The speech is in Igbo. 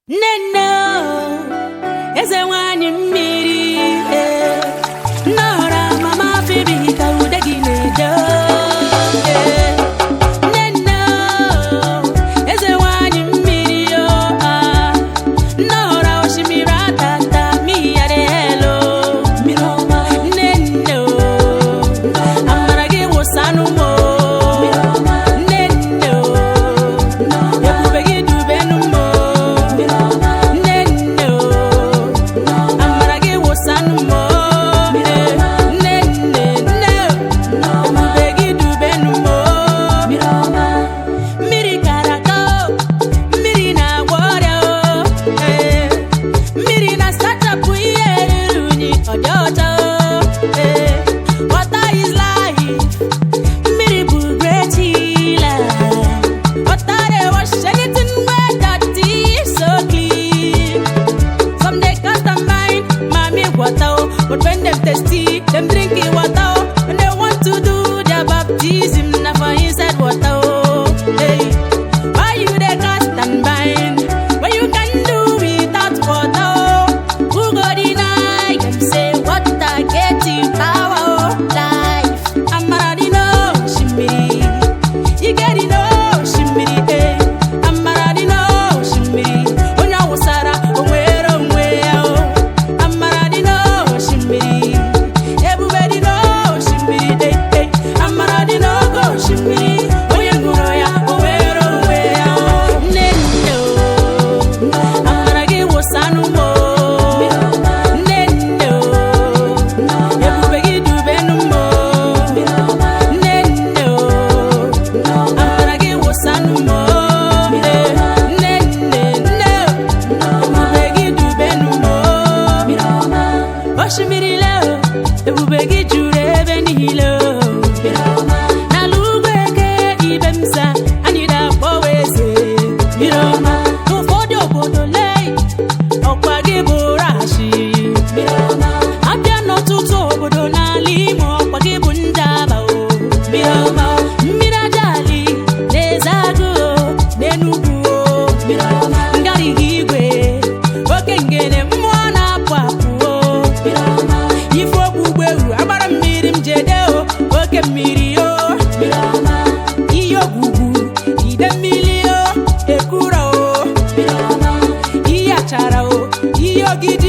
Neno, eze nwanyị mmiri, nọrọ mama baby ka ude gị na-edo. Neno, eze nwanyị mmiri, nọrọ osimiri atata miyare hello. Neno, amara gị wụsanụ mo. But when them thirsty, them drinking water, and they want to do their baptism, now for inside water. Hey, why you they cast and bind when you can do without water? Who go deny them say water getting power of life? I'm already know shimmy, you get it know shimmy, hey. I'm already know shimmy, when you was Sarah, everybody knows shimmy, Amaradi no go shimmy. Oye nguroya, owero wea. Neno, amaragi wosanu mo. Neno, ebubegi dubenu mo. Neno, amaragi wosanu mo. Neno, ebubegi dubenu mo. Oshimiri leo, ebubegi jure benihilo. Gidi